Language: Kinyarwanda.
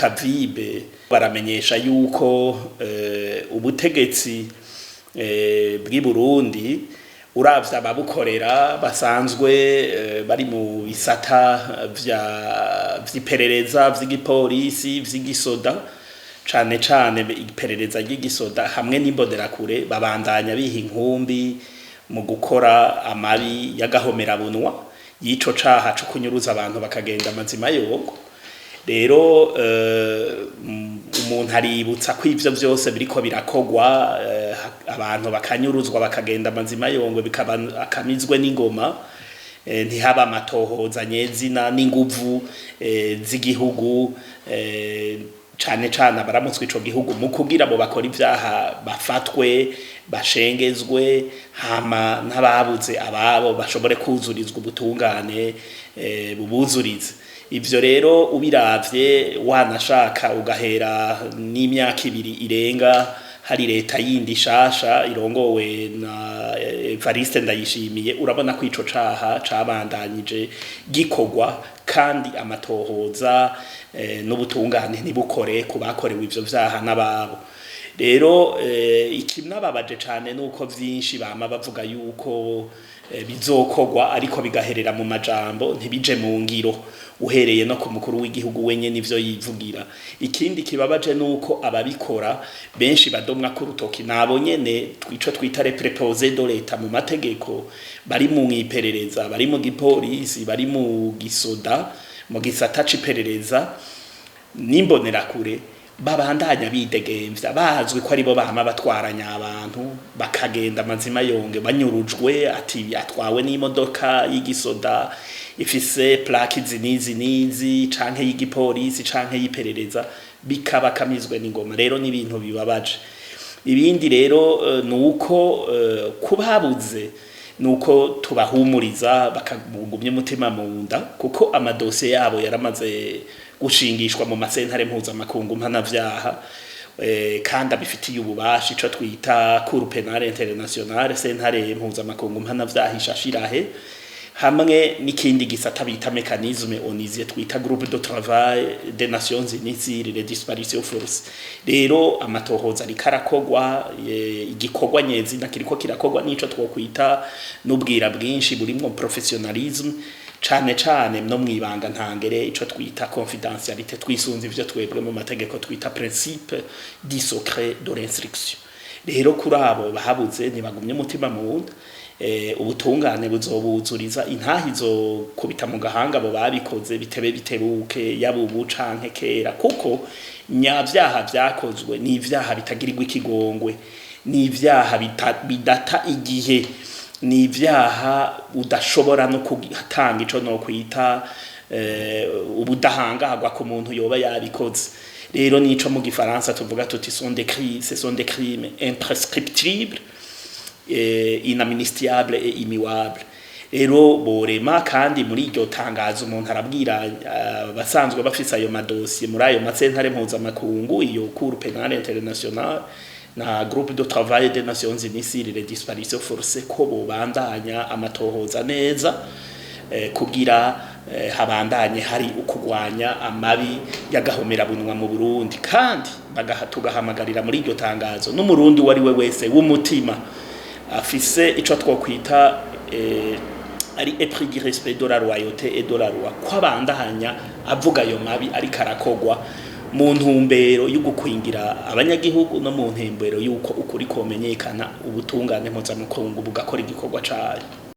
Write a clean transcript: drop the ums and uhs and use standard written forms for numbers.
kavibe baramenyesha yuko ubutegetsi bw'i Burundi uravye ababukorera basanzwe bari mu bisata vy'iperereza vy'igipolisi vy'igisoda cane cane iperereza ry'igisoda hamwe n'imbonerakure babandanya biha inkumbi mu gukora amabi y'agahomerabunwa y'ico caha co kunyuruza abantu bakagenda amazima yogo. Rero umuntu aributsa ko ivyo vyose biriko birakogwa, abantu bakanyuruzwa bakagenda amazima yongwe bikaba akamizwe n'ingoma, ntihaba amatohoza nyezina n'inguvu z'igihugu, cane cane abaramutswe ico gihugu mu kugira abo bakora ivyaha bafatwe bashengezwe, hama n'ababuze ababo bashobore kuzurizwa ubutungane bubuzurize. Ivyo rero ubiravye wanashaka ugahera n'imyaka 2 irenga hari leta yindi shasha irongowe na Evariste Ndayishimiye, urabona ko ico caha cabandanyije gikogwa kandi amatohoza n'ubutungane ntibukore kubakorewe ivyo vyaha n'ababo. Rero ikinababaje cane nuko vyinshi bama bavuga yuko bizokogwa ariko bigaherera mu majambo ntibije mu ngiro, uhereye no ku mukuru w'igihugu wenye nivyo yivugira. Ikindi kibabaje nuko ababikora benshi badomwa ku rutoki nabo nyene twico twita les préposés de l'État mu mategeko, bari mu iperereza, bari mu gipolisi, bari mu gisoda, mu gisata c'iperereza n'imbonerakure, babandanya bidegemvya bazwi ko aribo bahama batwaranya abantu bakagenda amazima yonge banyurujwe, ati atwawe n'imodoka y'igisoda ifise plaque zinizi canke y'igipolisi canke y'iperereza, bikaba kamizwe n'ingoma. Rero n'ibintu bibabaje. Ibindi rero nuko kubabuze nuko tubahumuriza bakagumya umutima mu nda, kuko amadosiye yabo yaramaze gushingishwa mu masentare mpuzamakungu mpanavyaha, kandi abifitiye ububasha ico twita Cour pénale internationale, sentare mpuzamakungu mpanavyaha ishashirahe, hamwe n'ikindi gisata bita mécanisme onisien twita groupe de travail des Nations Unies sur les disparitions forcées. Rero amatohoza rikarakogwa, igikorwa nyezina kiriko kirakogwa n'ico twokwita n'ubwira bwinshi burimwo professionnalisme, cane cane no mwibanga ntangere ico twita confidentialité, twisunze ivyo twebwe mu mategeko twita principe du secret de l'instruction. Rero kuri abo bahabuze ntibagumye umutima mu nda, ubutungane buzobuzuriza intahizo kubita mu gahanga abo babikoze bitebe bitebuke yabubu canke kera, kuko nyavyaha vyakozwe ni ivyaha bitagirirwa ikigongwe, ni ivyaha bidata igihe, ni ivyaha udashobora no kutanga ico no kwita ubudahangagwa ku muntu yoba yabikoze. Rero nico mu gifaransa tuvuga tuti ce sont des crimes imprescriptibles, inamnistiable et immuable. Rero borema kandi muri iryo tangazo umuntu arabwira basanzwe bafise ayo madosiye muri ayo masentare mpuzamakungu, iyo Cour pénale internationale na groupe de travail des Nations Unies sur les disparitions forcées, ko bobandanya amatohoza neza kugira habandanye hari ukugwanya amabi y'agahomerabunwa mu Burundi. Kandi tugahamagarira muri iryo tangazo n'umurundi wari we wese w'umutima afise ico twokwita ari épris du respect de la royauté et de la loi, ko abandanya avuga ayo mabi ari karakogwa mu ntumbero y'ugukwingira abanyagihugu no mu ntumbero y'uko ukuri komenyekana, ubutungane mpuzamakungu bugakora igikorwa cayo.